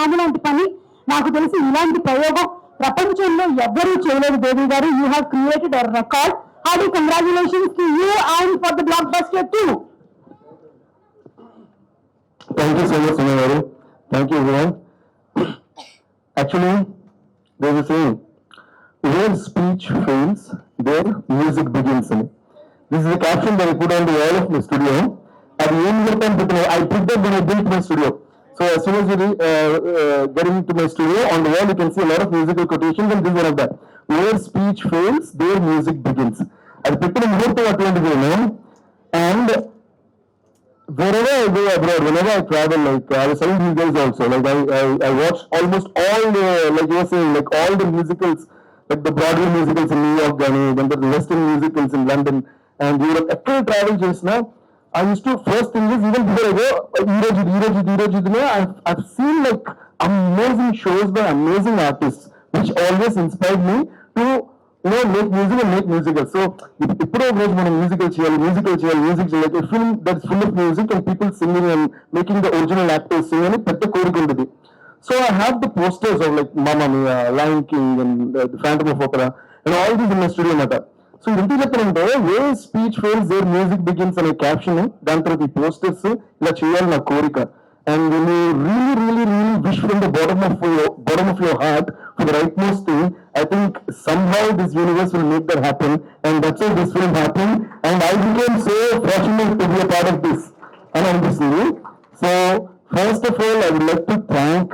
Song లాంటి పని నాకు తెలిసి ఇలాంటి ప్రయోగం ప్రపంచంలో ఎవ్వరూ చేయలేదు. దేవి గారు, you have created a record. Hearty congratulations to you and for the block buster two. Thank you so much, Sunil garu. Thank you, everyone. Actually, there's a saying, where speech fails, there music begins. This is a caption that I put on the wall of my studio. At the end of the time, I put that when I built my studio. So as soon as you get into my studio, on the wall you can see a lot of musical quotations, and this is one of that. Where speech fails, there music begins. I put it in more to what you know, and wherever I go abroad, whenever I travel, like I was telling these guys also, like I watch almost all the, like you were saying, like all the musicals, like the Broadway musicals in New York, then the Western musicals in London and Europe. After travel just now, I used to, first thing is, even before I go, I've seen like amazing shows by amazing artists, which always inspired me to make music and make musicals. So ఇప్పుడు మనం musical చేయాలి like a film that's full of music and people singing and making the original actors sing అని పెద్ద కోరిక ఉంటుంది. So I have the posters of like Mamma Mia, Lion King and the Phantom of Opera and all these in my studio అన్నమాట. So ఇంటికి చెప్పాలంటే where speech fails there music begins అనే caption, దాని తర్వాత ఈ పోస్టర్స్ ఇలా చేయాలి నా కోరిక. And when you really wish from the bottom of your heart for the rightmost thing, I think somehow this universe will make that happen, and that's how this film happened. And I became so fortunate to be a part of this. And I'm just saying. So first of all, I would like to thank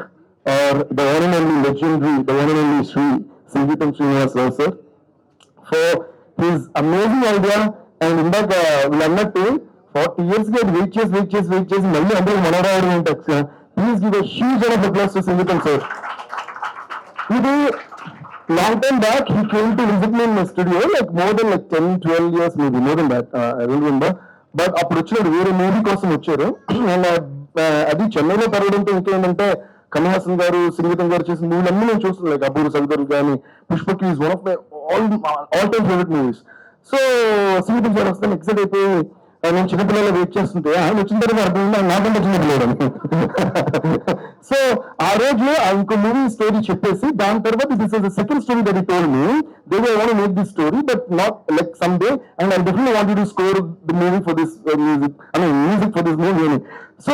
the one and only legendary, the one and only Sri Sangeetam Srinivas Rao sir for his amazing idea. And ఇందాక వీళ్ళన్నట్టు 40 years గా wait చేసి మళ్ళీ అందరూ మనోరాడు ఉంటారు. Please give a huge of applause to సంగీతం sir. ఇది long time back he came to visit me in my studio, like more than like 10-12 years, maybe more than that, I don't remember. But అప్పుడు వచ్చినాడు, వేరే movie కోసం వచ్చారు. And అది చెన్నైలో పెరగడంతో ఇంకేంటంటే కమల్ హాసన్ గారు, సంగీతం గారు చేసిన మూవీలు అన్నీ నేను చూస్తున్నాను, లైక్ అపూర్వ సగదర్ కానీ పుష్పకి is one of my all time favourite movies. So Sangeetham గారు వస్తాను ఎక్సైట్ అయిపోయి నేను చిన్నపిల్లలు వెయిట్ చేస్తుంటే ఆయన వచ్చిన తర్వాత అర్థమైంది నాకంటే చిన్నపిల్లలు. సో ఆ రోజు ఇంకో మూవీ స్టోరీ చెప్పేసి దాని తర్వాత this is the second story that he told me, they want to make this story but not like some day, and I definitely want to score the movie for this music for this movie అని. So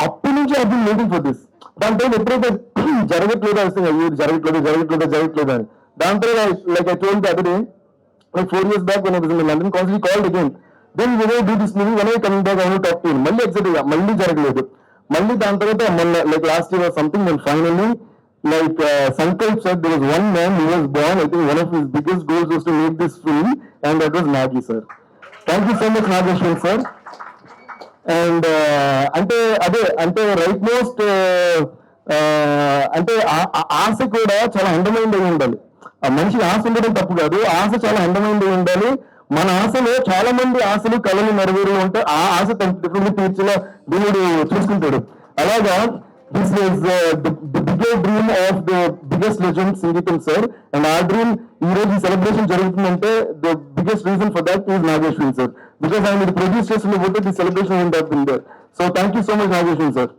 అప్పటి నుంచి I been waiting for this. దాని time ఎప్పుడైతే జరగట్లేదు వస్తుంది, అయ్యో జరగట్లేదు అని. దాని తర్వాత like I told the other day, like 4 years back when I was in London, constantly called again. Then when I do this movie, when I come back, I want to talk to him. మళ్ళీ excite అయ్యా, మళ్ళీ జరగలేదు. మళ్ళీ దాని తర్వాత మొన్న like last year or something, when finally like Sankalp said there was one man who was born, I think one of his biggest goals was to make this film, and that was Nagi sir. Thank you so much Nageshwar sir. And అంటే right most అంటే ఆశ కూడా చాలా అందమైనది ఉండాలి. మనిషికి ఆశ ఉండడం తప్పు కాదు, ఆశ చాలా అందమైనది ఉండాలి. మన ఆశలో చాలా మంది ఆశలు కళలు నెరవేరు ఉంటే ఆ ఆశ తప్పకుండా తీర్చిన దేవుడు చూసుకుంటాడు. అలాగా this is the biggest dream of the biggest legend Singeetam sir. And ఆ డ్రీమ్ ఈ రోజు ఈ సెలబ్రేషన్ జరుగుతుందంటే the biggest reason for that is Nageswaran sir. Because ఆయన ఇది ప్రొడ్యూస్ చేస్తున్నప్పుడు the celebration will have been there. So thank you so much Nageswaran sir.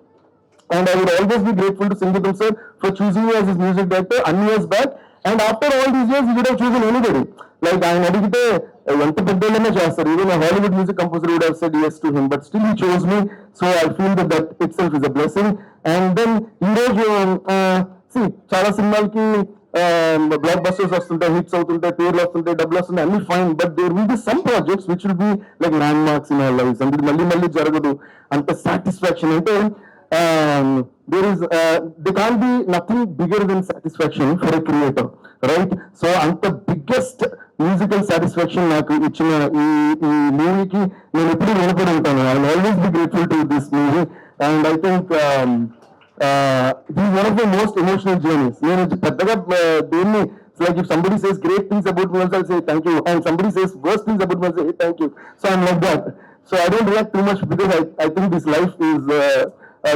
And I would always be grateful to Sangeetam sir for choosing me as his music director and years back. And after all these years, he would have chosen anybody. Like I adigite enta peddalana chestaru, even a Hollywood music composer would have said yes to him, but still he chose me. So I feel that itself is a blessing. And then ee roju see chaala సినిమాలకి blockbusters వస్తుంటాయి, hits అవుతుంటాయి, పేర్లు వస్తుంటాయి, డబ్బులు వస్తుంటాయి, అన్ని fine. But there will be some projects which will be like landmarks in our lifes, అంటే మళ్ళీ జరగదు అంత సాటిస్ఫాక్షన్. అంటే there can't be nothing bigger than satisfaction for a creator, right? So anta biggest musical satisfaction నాకు ఇచ్చిన ఈ మూవీకి నేను ఎప్పుడు రుణపడి ఉంటాను. I will always be grateful to this movie, and I think this is one of the most emotional journeys. నేను పెద్దగా దేన్ని, like if somebody says great things about me, I'll say thank you, and somebody says worst things about me, I'll say thank you. So I'm like that. So I don't react too much because I think this life is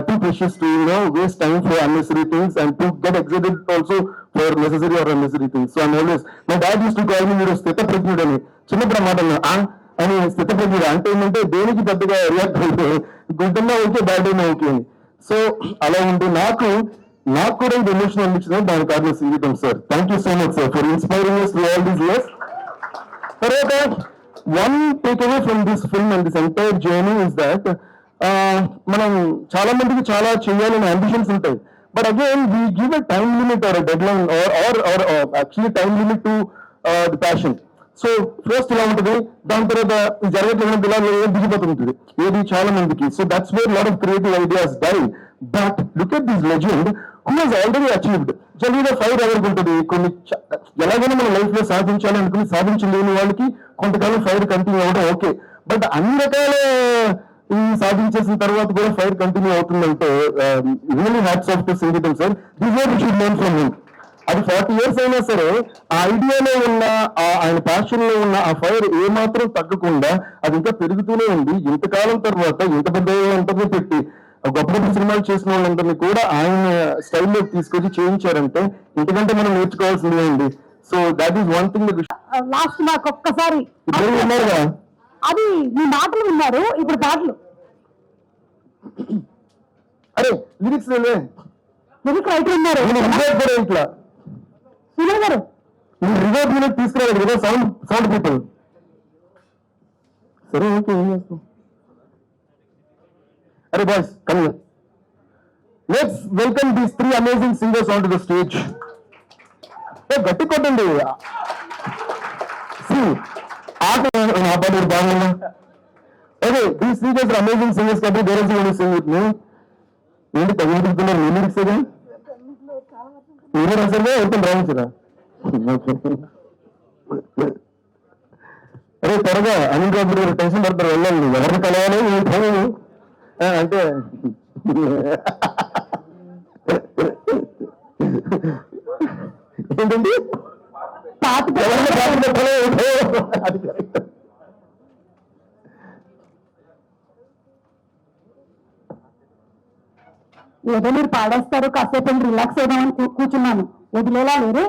too precious to waste time for unnecessary things and to get excited also for necessary or unnecessary things. So I'm always, my dad used to call me మీరు స్థితప్రజ్ఞుడు అని. చిన్నప్పుడు మాటలు అని స్థితప్రజ్ఞుడు అంటే ఏంటంటే దేనికి పెద్దగా react అయితే గుడ్ అయినా ఓకే, బ్యాడ్ అయినా ఓకే అని. సో అలా ఉంటే నాకు నాకు కూడా ఇది ఎమోషన్ అనిపించింది, దాని కారణం Singeetam sir. Thank you so much sir for inspiring us through all these years. తర్వాత one take away from this film and this entire journey is that మనం చాలా మందికి చాలా చేయాలని అంబిషన్స్ ఉంటాయి, but again we give a time limit or deadline or actually time limit to the passion. So first ఇలా ఉంటుంది, దాని తర్వాత జరగట్లేదు ఇలా దిగిపోతుంటుంది ఏది చాలా మందికి. So that's where lot of creative ideas die. But look at this legend who has already achieved. జనరల్గా ఫైర్ ఎవరికి ఉంటుంది, కొన్ని ఎలాగైనా మన లైఫ్ లో సాధించాలి అనుకుని సాధించలేని వాళ్ళకి కొంతకాలం ఫైర్ కంటిన్యూ అవ్వడం ఓకే, బట్ అన్ని రకాల ఈ సాధించేసిన తర్వాత కూడా ఫైర్ కంటిన్యూ అవుతుందంటే రియల్లీ హ్యాట్స్ ఆఫ్ టు సంగీతం sir. This what you should learn from him. అది 40 years అయినా సరే ఆ ఐడియాలో ఉన్న ఆయన ప్యాషన్ లో ఉన్న ఆ ఫైర్ ఏమాత్రం తగ్గకుండా అది ఇంకా పెరుగుతూనే ఉంది. ఇంతకాలం తర్వాత ఇంత పెద్ద ఇంటర్వ్యూ పెట్టి గొప్ప గొప్ప సినిమాలు చేసిన వాళ్ళందరినీ కూడా ఆయన స్టైల్లో తీసుకొచ్చి చేయించారంటే ఇంతకంటే మనం నేర్చుకోవాల్సిందే అండి. So that is one thing. Last నాకు ఒక్కసారి ఇద్దరు ఉన్నారుగా, అది మీ మాటలు విన్నారు, ఇప్పుడు పాటలు అరే లిరిక్స్ లిరిక్ రైటర్ ఉన్నారు కూడా ఇట్లా సునీల్ గారు. రివర్బ్ యూనిట్ తీసుకురావాలి కదా, సౌండ్ పీపుల్. సరే ఓకే, ఏం చేస్తాం. అరే boys come here, let's welcome these 3 amazing singers on to the stage. గట్టి కొట్టండి. ఆట ఆ పాట బాగుందా? Okay, these 3 guys are amazing singers కాబట్టి there is only sing with me. ఏంటి తగ్గిపోతున్నారు మీ లిరిక్స్ ఏగా? మీరే రాసారుగా, ఎంత రాయించరా? అరే త్వరగా అనిల్ రాబు గారు టెన్షన్ పడతారు, వెళ్ళండి ఎవరిని కలవాలి అంటే ఏంటండి ఏదో మీరు పాడేస్తారు, కాసేపు రిలాక్స్ అవుదామని కూర్చున్నాను, వదిలేలా లేరే.